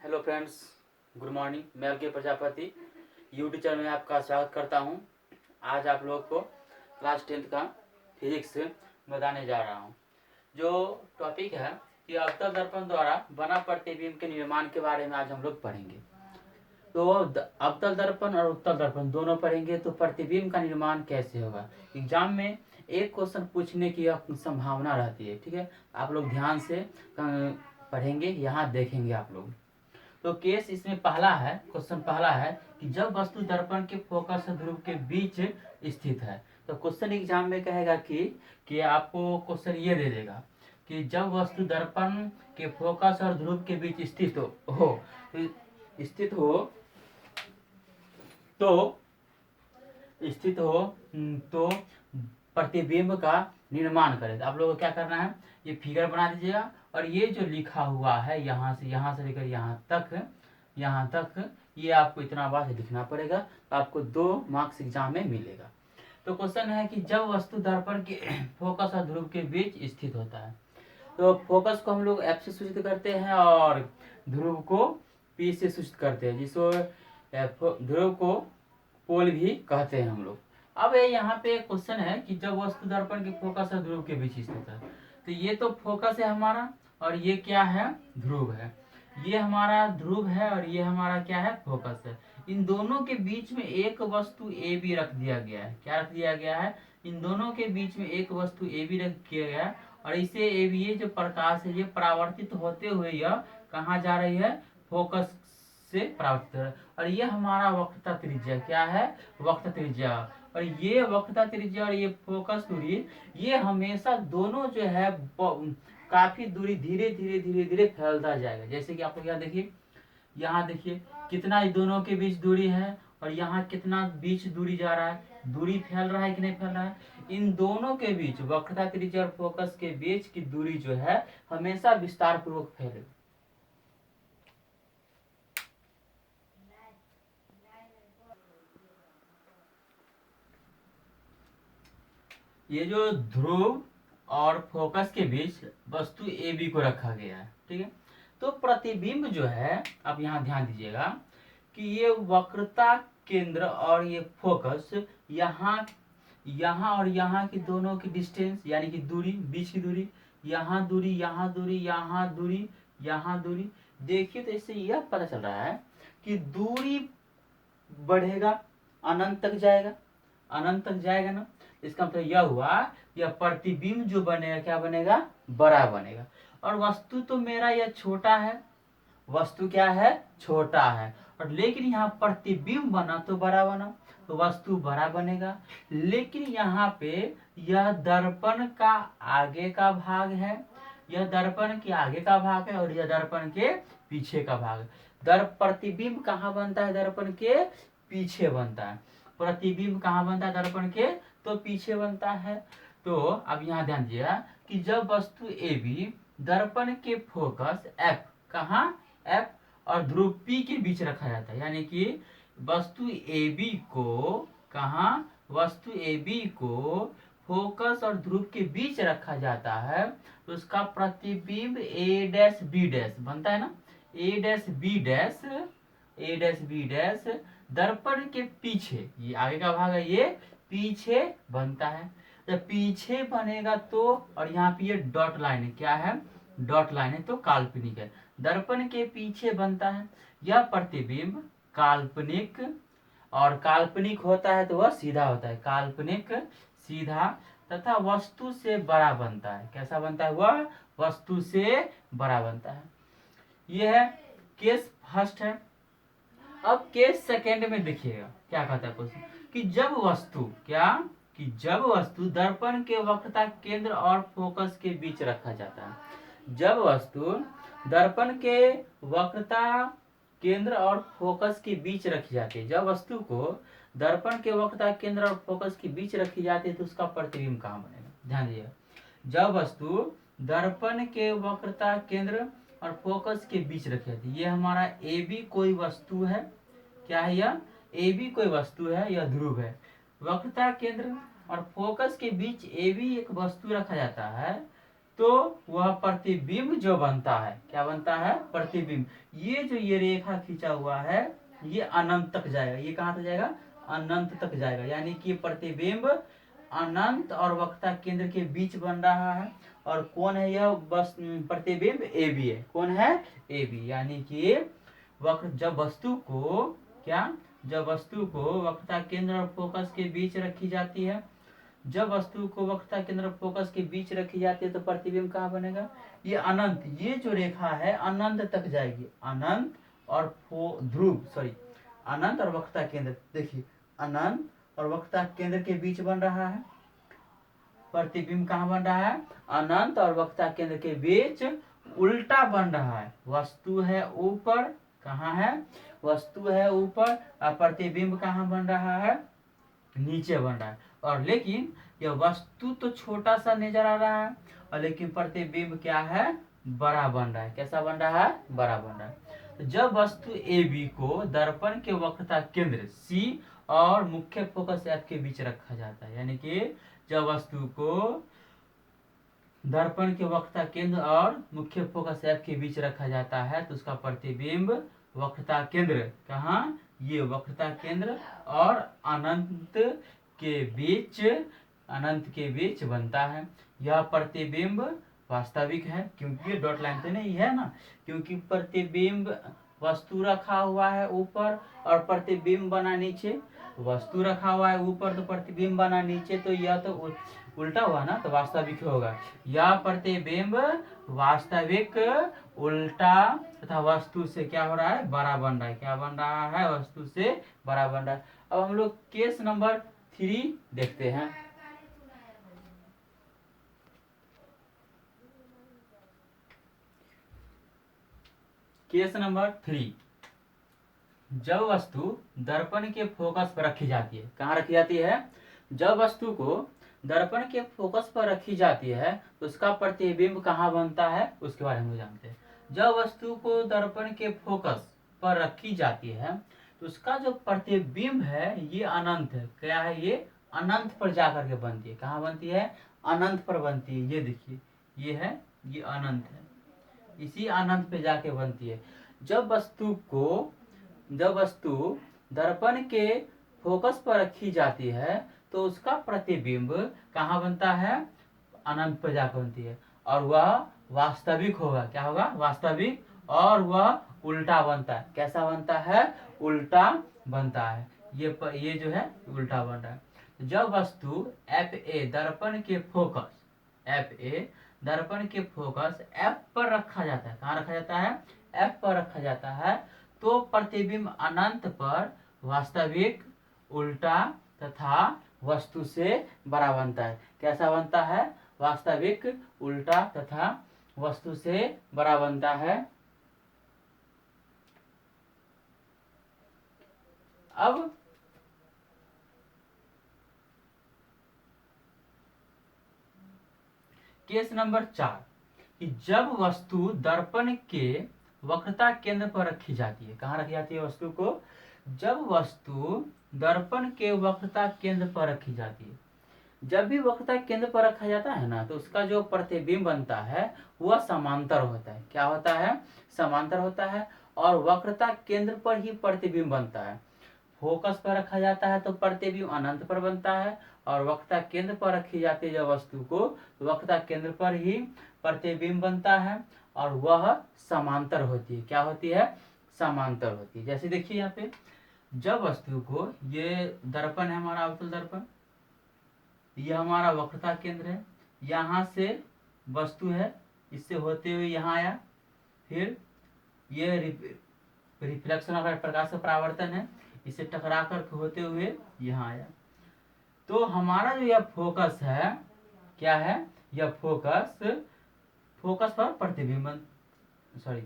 Hello friends, good morning. मैं अलके Prajapati YouTube channel में आपका स्वागत करता हूं। आज आप लोग को क्लास 10th का फिजिक्स बताने जा रहा हूं। जो टॉपिक है कि अवतल दर्पण द्वारा बना प्रतिबिंब के निर्माण के बारे में आज हम लोग पढ़ेंगे। तो अवतल दर्पण और उत्तल दर्पण दोनों पढ़ेंगे। तो प्रतिबिंब का निर्माण कैसे होगा, एग्जाम में एक क्वेश्चन पूछने की संभावना रहती है। ठीक है, आप लोग ध्यान से पढ़ेंगे, यहाँ देखेंगे आप लोग। तो केस इसमें पहला है, क्वेश्चन पहला है कि जब वस्तु दर्पण के फोकस ध्रुव के बीच स्थित है। तो क्वेश्चन एग्जाम में कहेगा कि आपको क्वेश्चन ये दे देगा कि जब वस्तु दर्पण के फोकस और ध्रुव के बीच स्थित हो तो प्रतिबिंब का निर्माण करें। तो आप लोगों को क्या करना है, ये फिगर बना दीजिएगा और ये जो लिखा हुआ है यहाँ से लेकर यहाँ तक ये आपको इतना बार से लिखना पड़ेगा। तो आपको 2 मार्क्स एग्जाम में मिलेगा। तो क्वेश्चन है कि जब वस्तु दर्पण के फोकस और ध्रुव के बीच स्थित होता है। तो फोकस को हम लोग F से सूचित करते हैं और ध्रुव को P से सूचित करते हैं, जिसको ध्रुव को पोल भी कहते हैं हम लोग। अब यहाँ पे क्वेश्चन है कि जब वस्तु दर्पण के फोकस और ध्रुव के बीच स्थित है। तो ये तो फोकस है हमारा और ये क्या है, ध्रुव है। ये हमारा ध्रुव है और ये हमारा क्या है, फोकस है। इन दोनों के बीच में एक वस्तु ए बी रख दिया गया है। क्या रख दिया गया है, इन दोनों के बीच में एक वस्तु ए बी रख दिया गया है और इसे ए बी, ये जो प्रकाश है ये परावर्तित होते हुए यह कहाँ जा रही है, फोकस से परावर्तित है। और ये हमारा वक्रता त्रिज्या क्या है, वक्रता त्रिज्या। और ये वक्रता त्रिज्या और ये फोकस दूरी, ये हमेशा दोनों जो है काफी दूरी धीरे धीरे फैलता जाएगा। जैसे कि आप लोग यहाँ देखिए कितना दोनों के बीच दूरी है और यहाँ कितना बीच दूरी जा रहा है। दूरी फैल रहा है कि नहीं फैल रहा है। इन दोनों के बीच वक्रता त्रिज्या और फोकस के बीच की दूरी जो है हमेशा विस्तार पूर्वक फैलेगी। ये जो ध्रुव और फोकस के बीच वस्तु ए बी को रखा गया है। ठीक है, तो प्रतिबिंब जो है, आप यहाँ ध्यान दीजिएगा कि ये वक्रता केंद्र और ये फोकस यहाँ और यहाँ की दोनों की डिस्टेंस यानी कि दूरी, बीच की दूरी, यहाँ दूरी, यहाँ दूरी, यहाँ दूरी, यहाँ दूरी। देखिए तो इससे यह पता चल रहा है कि दूरी बढ़ेगा, अनंत तक जाएगा ना। इसका मतलब यह हुआ, यह प्रतिबिंब जो बनेगा क्या बनेगा, बड़ा बनेगा। और वस्तु तो मेरा यह छोटा है, वस्तु क्या है, छोटा है, और लेकिन यहाँ प्रतिबिंब बना तो बड़ा बना, तो वस्तु बड़ा बनेगा। लेकिन यहाँ पे यह दर्पण का आगे का भाग है, यह दर्पण के आगे का भाग है और यह दर्पण के पीछे का भाग है। प्रतिबिंब कहाँ बनता है, दर्पण के पीछे बनता है। प्रतिबिंब कहाँ बनता है, दर्पण के तो पीछे बनता है। तो अब यहाँ ध्यान दीजिएगा कि जब वस्तु ए बी दर्पण के फोकस F कहाँ, F और ध्रुव P के बीच रखा जाता है, यानी कि वस्तु ए बी को कहाँ, वस्तु ए बी को फोकस और ध्रुव के बीच रखा जाता है, तो उसका प्रतिबिंब ए डैश बी डैश बनता है ना। ए डैश बी डैश दर्पण के पीछे, ये आगे का भाग है, ये पीछे बनता है। जब पीछे बनेगा तो, और यहाँ पे ये डॉट लाइन है, क्या है, डॉट लाइन है, तो काल्पनिक है। दर्पण के पीछे बनता है यह प्रतिबिंब काल्पनिक, और काल्पनिक होता है तो वह सीधा होता है, काल्पनिक सीधा, तथा वस्तु से बड़ा बनता है। कैसा बनता है, वह वस्तु से बड़ा बनता है। यह है केस फर्स्ट है। अब केस सेकेंड में देखिएगा क्या कहता है क्वेश्चन कि जब वस्तु जब वस्तु दर्पण के वक्रता केंद्र और फोकस के बीच रखा जाता है। जब वस्तु दर्पण के वक्रता केंद्र और फोकस के बीच रखी जाती है, जब वस्तु को दर्पण के वक्रता केंद्र और फोकस के बीच रखी जाती है तो उसका प्रतिबिंब कहाँ बनेगा। ध्यान दीजिएगा, जब वस्तु दर्पण के वक्रता केंद्र और फोकस के बीच रखी जाती है, ये हमारा ए बी कोई वस्तु है, क्या है यह, ए बी कोई वस्तु है, यह ध्रुव है। वक्रता केंद्र और फोकस के बीच ए बी एक वस्तु रखा जाता है, तो वह प्रतिबिंब जो बनता है, क्या बनता है, प्रतिबिंब। ये जो ये रेखा खींचा हुआ है ये अनंत तक जाएगा। ये कहाँ तक जाएगा, अनंत तक जाएगा। यानी कि प्रतिबिंब अनंत और वक्रता केंद्र के बीच बन रहा है। और कौन है यह बस प्रतिबिंब, ए बी है। कौन है, ए बी। यानी कि वक्र जब वस्तु को क्या, जब वस्तु को वक्रता केंद्र और फोकस के बीच रखी जाती है, जब वस्तु को वक्रता केंद्र और फोकस के बीच रखी जाती है तो प्रतिबिंब कहाँ बनेगा, ये अनंत। ये जो रेखा है अनंत तक जाएगी। अनंत और ध्रुव सॉरी अनंत और वक्रता केंद्र, देखिए अनंत और वक्रता केंद्र के बीच बन रहा है। प्रतिबिंब कहाँ बन रहा है, अनंत और वक्रता केंद्र के बीच उल्टा बन रहा है। वस्तु है ऊपर, कहाँ है, वस्तु है ऊपर और प्रतिबिंब कहाँ बन रहा है, नीचे बन रहा है। और लेकिन यह वस्तु तो छोटा सा नजर आ रहा है और लेकिन प्रतिबिंब क्या है, बड़ा बन रहा है। कैसा बन रहा है, बड़ा बन रहा है। तो जब वस्तु ए बी को दर्पण के वक्रता केंद्र सी और मुख्य फोकस एफ के बीच रखा जाता है, यानी कि जब वस्तु को दर्पण के वक्रता केंद्र और मुख्य फोकस एफ के बीच रखा जाता है तो उसका प्रतिबिंब वक्रता केंद्र कहाँ, ये वक्रता केंद्र और अनंत के बीच, अनंत के बीच बनता है। यह प्रतिबिंब वास्तविक है, क्योंकि डॉट लाइन तो नहीं है ना, क्योंकि प्रतिबिंब वस्तु रखा हुआ है ऊपर और प्रतिबिंब बना नीचे। वस्तु रखा हुआ है ऊपर तो प्रतिबिंब बना नीचे, तो यह तो उल्टा हुआ ना, तो वास्तविक होगा। यह प्रतिबिंब वास्तविक उल्टा तथा वस्तु से क्या हो रहा है, बड़ा बन रहा है। क्या बन रहा है, वस्तु से बड़ा बन रहा है। अब हम लोग केस नंबर 3 देखते हैं। केस नंबर 3, जब वस्तु दर्पण के फोकस पर रखी जाती है, कहाँ रखी जाती है, जब वस्तु को दर्पण के फोकस पर रखी जाती है तो उसका प्रतिबिंब कहाँ बनता है, उसके बारे में जानते हैं। जब वस्तु को दर्पण के फोकस पर रखी जाती है तो उसका जो प्रतिबिंब है ये अनंत है। क्या है, ये अनंत पर जाकर के बनती है। कहाँ बनती है, अनंत पर बनती है। ये देखिए ये है, ये अनंत है, इसी अनंत पे जाके बनती है। जब वस्तु को, जब वस्तु दर्पण के फोकस पर रखी जाती है तो उसका प्रतिबिंब कहाँ बनता है, अनंत पर जाकर बनती है और वह वास्तविक होगा। क्या होगा, वास्तविक, और वह उल्टा बनता है। कैसा बनता है, उल्टा बनता है। ये जो है उल्टा बन रहा है। जब वस्तु एफ ए दर्पण के फोकस, एफ ए दर्पण के फोकस एफ पर रखा जाता है, कहाँ रखा जाता है, एफ पर रखा जाता है, तो प्रतिबिंब अनंत पर वास्तविक, उल्टा तथा वस्तु से बड़ा बनता है। कैसा बनता है, वास्तविक, उल्टा तथा वस्तु से बड़ा बनता है। अब केस नंबर 4 कि जब वस्तु दर्पण के वक्रता केंद्र पर रखी जाती है, कहाँ रखी जाती है वस्तु को, जब वस्तु दर्पण के वक्रता केंद्र पर रखी जाती है, जब भी वक्रता केंद्र पर रखा जाता है ना तो उसका जो प्रतिबिंब बनता है वह समांतर होता है। क्या होता है, समांतर होता है और वक्रता केंद्र पर ही प्रतिबिंब बनता है। फोकस पर रखा जाता है तो प्रतिबिंब अनंत पर बनता है और वक्रता केंद्र पर रखी जाती है जब वस्तु को, तो वक्रता केंद्र पर ही प्रतिबिंब बनता है और वह समांतर होती है। क्या होती है, समांतर होती है। जैसे देखिए यहाँ पे जब वस्तु को, ये दर्पण है हमारा अवतल दर्पण, यह हमारा वक्रता केंद्र है, यहाँ से वस्तु है, इससे होते हुए यहाँ आया, फिर ये रिफ्लेक्शन ऑफ प्रकाश का परावर्तन है, इसे टकरा कर होते हुए यहाँ आया। तो हमारा जो यह फोकस है, क्या है, यह फोकस, फोकस पर प्रतिबिंब, सॉरी,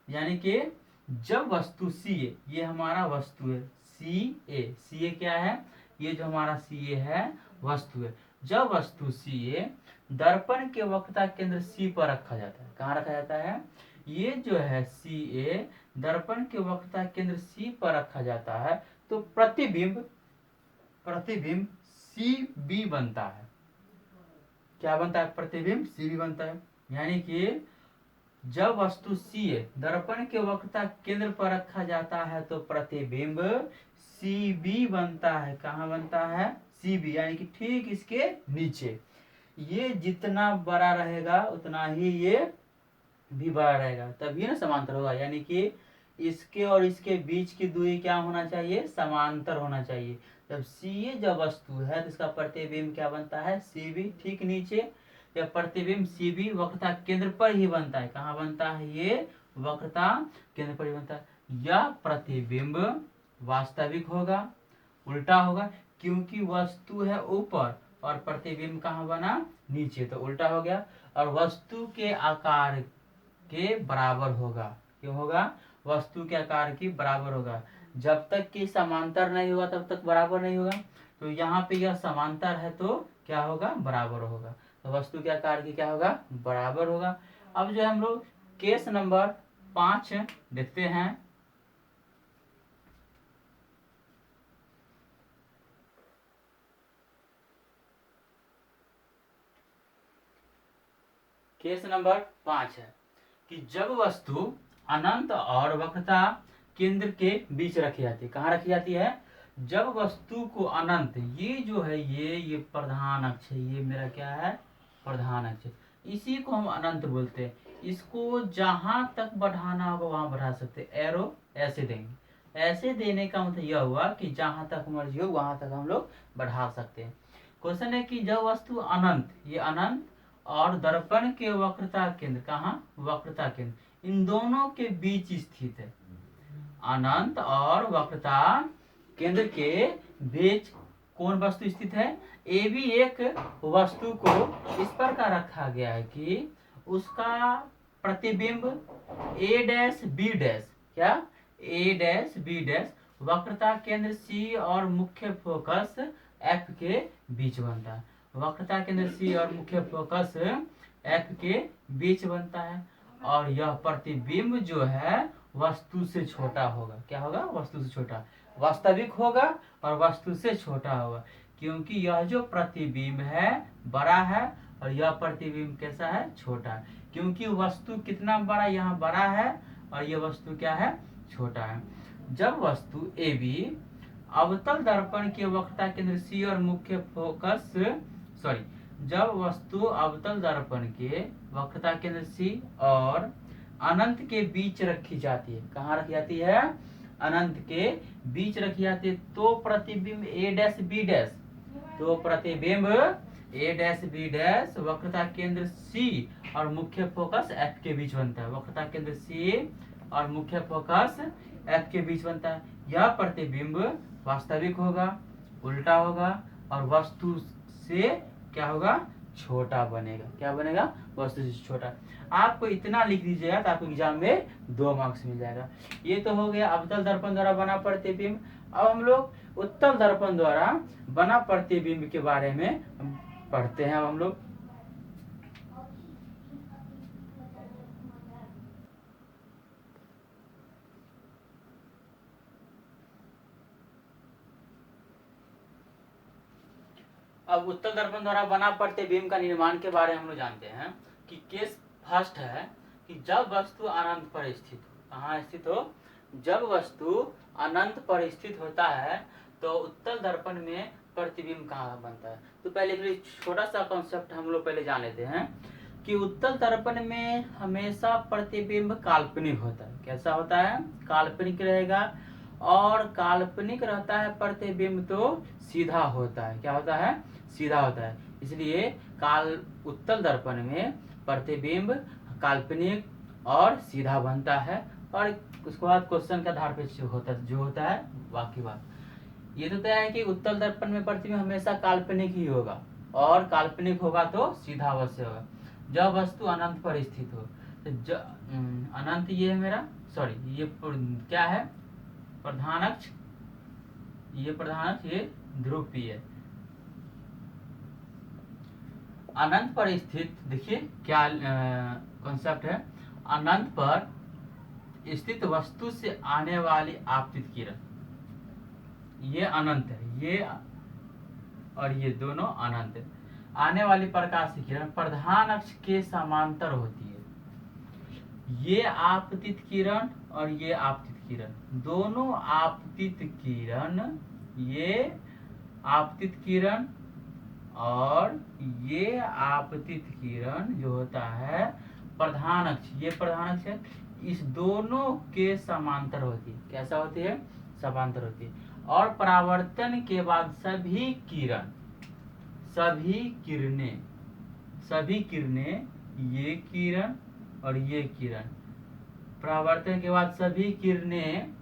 यानी कि जब वस्तु सी ए, ये हमारा वस्तु है, सी ए क्या है, ये जो हमारा सी ए है वस्तु है। जब वस्तु सी ए दर्पण के वक्रता केंद्र सी पर रखा जाता है, कहाँ रखा जाता है, ये जो है सी ए दर्पण के वक्रता केंद्र सी पर रखा जाता है तो प्रतिबिंब, सी बी बनता है। क्या बनता है, प्रतिबिंब सी बी बनता है। यानी कि जब वस्तु सी दर्पण के वक्रता केंद्र पर रखा जाता है तो प्रतिबिंब सी बी बनता है। कहाँ बनता है? सी बी, यानी कि ठीक इसके नीचे। ये जितना बड़ा रहेगा उतना ही ये भी बड़ा रहेगा, तभी ना समांतर होगा। यानी कि इसके और इसके बीच की दूरी क्या होना चाहिए? समांतर होना चाहिए। जब सी जब वस्तु है तो इसका प्रतिबिंब क्या बनता है? सी बी, ठीक नीचे। यह प्रतिबिंब सी बी वक्रता केंद्र पर ही बनता है। कहाँ बनता है? ये वक्रता केंद्र पर ही बनता है। यह प्रतिबिंब वास्तविक होगा, उल्टा होगा, क्योंकि वस्तु है ऊपर और प्रतिबिंब कहाँ बना? नीचे, तो उल्टा हो गया। और वस्तु के आकार के बराबर होगा। क्यों होगा? वस्तु के आकार की बराबर होगा। जब तक कि समांतर नहीं होगा तब तक बराबर नहीं होगा। तो यहाँ पे यह समांतर है तो क्या होगा? बराबर होगा। तो वस्तु के आकार की क्या होगा? बराबर होगा। अब जो हम लोग केस नंबर 5 देखते हैं। केस नंबर 5 है कि जब वस्तु अनंत और वक्रता केंद्र के बीच रखी जाती है। कहाँ रखी जाती है? जब वस्तु को अनंत, ये जो है ये प्रधान अक्ष है, ये मेरा क्या है? प्रधान अक्ष। इसी को हम अनंत बोलते हैं। इसको जहां तक बढ़ाना होगा वहां बढ़ा सकते हैं। एरो ऐसे देंगे। ऐसे देने का मतलब यह हुआ कि जहां तक मर्जी हो वहां तक हम लोग बढ़ा सकते हैं। क्वेश्चन है कि जब वस्तु अनंत, ये अनंत और दर्पण के वक्रता केंद्र, कहाँ? वक्रता केंद्र, इन दोनों के बीच स्थित है। अनंत और वक्रता केंद्र के बीच कौन वस्तु स्थित है? ए भी एक वस्तु को इस प्रकार रखा गया है कि उसका प्रतिबिंब ए डैश बी डैश, क्या? ए डैश बी डैश वक्रता केंद्र सी और मुख्य फोकस एफ के बीच बनता है। वक्रता केंद्र सी और मुख्य फोकस एफ के बीच बनता है। और यह प्रतिबिंब जो है वस्तु से छोटा होगा। क्या होगा? वस्तु से छोटा, वास्तविक होगा और वस्तु से छोटा होगा। क्योंकि यह जो प्रतिबिंब है बड़ा है और यह प्रतिबिंब कैसा है? छोटा है। क्योंकि वस्तु कितना बड़ा? यहाँ बड़ा है और यह वस्तु क्या है? छोटा है। जब वस्तु ए बी अवतल दर्पण के वक्रता केंद्र सी और मुख्य फोकस, सॉरी, जब वस्तु अवतल दर्पण के वक्रता केंद्र सी और अनंत के बीच रखी जाती है। कहाँ रखी जाती है? अनंत के बीच रखी जाती है तो प्रतिबिंब ए डैश बी डैश, तो प्रतिबिंब ए डैश बी डैश वक्रता केंद्र सी और मुख्य फोकस एफ के बीच बनता है। वक्रता केंद्र सी और मुख्य फोकस एफ के बीच बनता है। यह प्रतिबिंब वास्तविक होगा, उल्टा होगा और वस्तु से क्या होगा? छोटा बनेगा। क्या बनेगा? वस्तु से छोटा। आपको इतना लिख दीजिएगा तो आपको एग्जाम में 2 मार्क्स मिल जाएगा। ये तो हो गया अवतल दर्पण द्वारा बना प्रतिबिंब। अब हम लोग उत्तल दर्पण द्वारा बना प्रतिबिंब के बारे में पढ़ते हैं। अब हम लोग अब उत्तल दर्पण द्वारा बना प्रतिबिंब का निर्माण के बारे में हम लोग जानते हैं कि केस फर्स्ट है कि जब वस्तु अनंत पर स्थित हो। कहाँ स्थित हो? जब वस्तु अनंत पर स्थित होता है तो उत्तल दर्पण में प्रतिबिंब कहाँ बनता है। तो पहले के लिए छोटा सा कॉन्सेप्ट हम लोग पहले जान लेते हैं कि उत्तल दर्पण में हमेशा प्रतिबिंब काल्पनिक होता है। कैसा होता है? काल्पनिक रहेगा। और काल्पनिक रहता है प्रतिबिंब तो सीधा होता है। क्या होता है? सीधा होता है। इसलिए उत्तल दर्पण में प्रतिबिंब काल्पनिक और सीधा बनता है। और उसके बाद क्वेश्चन के आधार पर जो होता है बाकी बात। ये तो तय है कि उत्तल दर्पण में प्रतिबिंब हमेशा काल्पनिक ही होगा और काल्पनिक होगा तो सीधा अवश्य होगा। जब वस्तु अनंत पर स्थित हो तो अनंत ये है मेरा, सॉरी ये क्या है? प्रधान अक्ष, ये प्रधान अक्ष, ये ध्रुव पी है। अनंत पर स्थित, देखिए क्या कॉन्सेप्ट है। अनंत पर स्थित वस्तु से आने वाली आपतित किरण, ये अनंत है, ये और ये दोनों अनंत है। आने वाली प्रकाश की किरण प्रधान अक्ष के समांतर होती है। ये आपतित किरण और ये आपतित किरण, दोनों आपतित किरण, ये आपतित किरण और ये आपतित किरण जो होता है प्रधान अक्ष, ये प्रधान अक्ष है, इस दोनों के समांतर होती है। कैसा होती है? समांतर होती है। और परावर्तन के बाद सभी किरण, सभी किरणें, सभी किरणें, ये किरण और ये किरण, परावर्तन के बाद सभी किरणें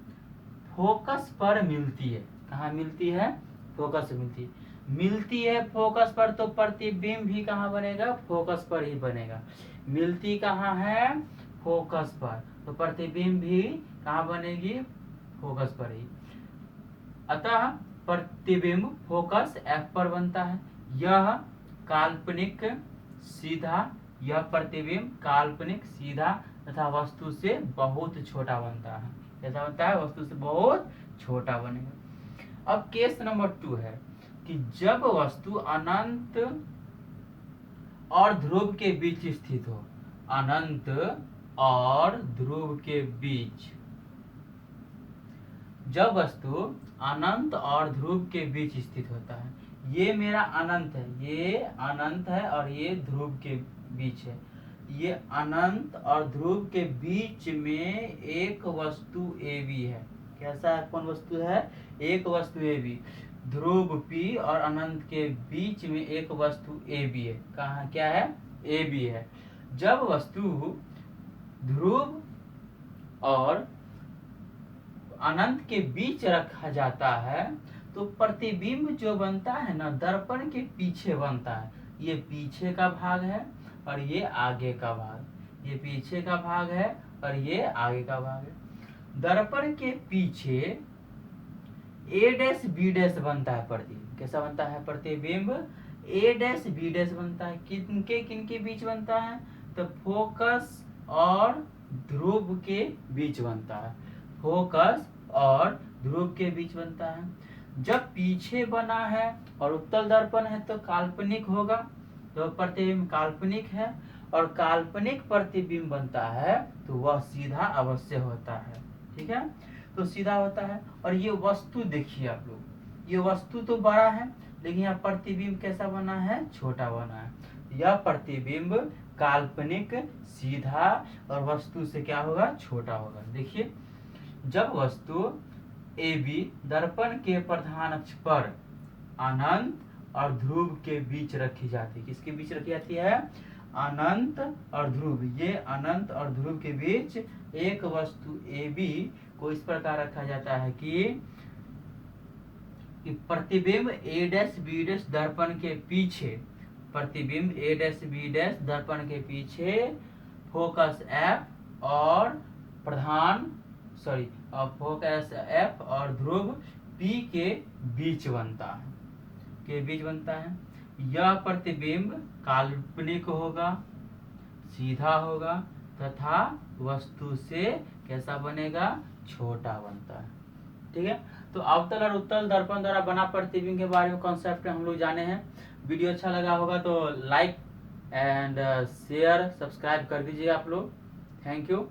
फोकस पर मिलती है। कहाँ मिलती है? फोकस से मिलती है। मिलती है फोकस पर, तो प्रतिबिंब भी कहाँ बनेगा? फोकस पर ही बनेगा। मिलती कहाँ है? फोकस पर, तो प्रतिबिंब भी कहाँ बनेगी? फोकस पर ही। अतः प्रतिबिंब फोकस F पर बनता है। यह काल्पनिक सीधा, यह प्रतिबिंब काल्पनिक सीधा तथा वस्तु से बहुत छोटा बनता है। कैसा बनता है? वस्तु से बहुत छोटा बनेगा। अब केस नंबर 2 है कि जब वस्तु अनंत और ध्रुव के बीच स्थित हो, अनंत और ध्रुव के बीच, जब वस्तु अनंत और ध्रुव के बीच स्थित होता है, ये मेरा अनंत है, ये अनंत है और ये ध्रुव के बीच है। ये अनंत और ध्रुव के बीच में एक वस्तु AB है। कैसा है? कौन वस्तु है? एक वस्तु AB। ध्रुव P और अनंत के बीच में एक वस्तु AB है। कहाँ? क्या है? AB है। जब वस्तु ध्रुव और अनंत के बीच रखा जाता है तो प्रतिबिंब जो बनता है ना, दर्पण के पीछे बनता है। ये पीछे का भाग है और ये आगे का भाग, ये पीछे का भाग है और ये आगे का भाग है। दर्पण के पीछे A' B' बनता है प्रतिबिंब। कैसा बनता है? प्रतिबिंब A' B' बनता है। किनके बीच बनता है? तो फोकस और ध्रुव के बीच बनता है। फोकस और ध्रुव के बीच बनता है। जब पीछे बना है और उत्तल दर्पण है तो काल्पनिक होगा, तो प्रतिबिंब काल्पनिक है, और काल्पनिक प्रतिबिंब बनता है तो वह सीधा अवश्य होता है। ठीक है, तो सीधा होता है। और ये वस्तु देखिए आप लोग, ये वस्तु तो बड़ा है लेकिन यहाँ प्रतिबिंब कैसा बना है? छोटा बना है। यह प्रतिबिंब काल्पनिक सीधा और वस्तु से क्या होगा? छोटा होगा। देखिए, जब वस्तु AB दर्पण के प्रधान अक्ष पर अनंत और ध्रुव के बीच रखी जाती है। किसके बीच रखी जाती है? अनंत और ध्रुव। ये अनंत और ध्रुव के बीच एक वस्तु AB को इस प्रकार रखा जाता है कि प्रतिबिंब A'-B' दर्पण के पीछे, प्रतिबिंब A'-B' दर्पण के पीछे फोकस F और फोकस F और ध्रुव P के बीच बनता है। यह प्रतिबिंब काल्पनिक होगा, सीधा होगा तथा वस्तु से कैसा बनेगा? छोटा बनता है। ठीक है, तो अवतल और उत्तल दर्पण द्वारा बना प्रतिबिंब के बारे में कॉन्सेप्ट हम लोग जाने हैं। वीडियो अच्छा लगा होगा तो लाइक एंड शेयर सब्सक्राइब कर दीजिए आप लोग। Thank you.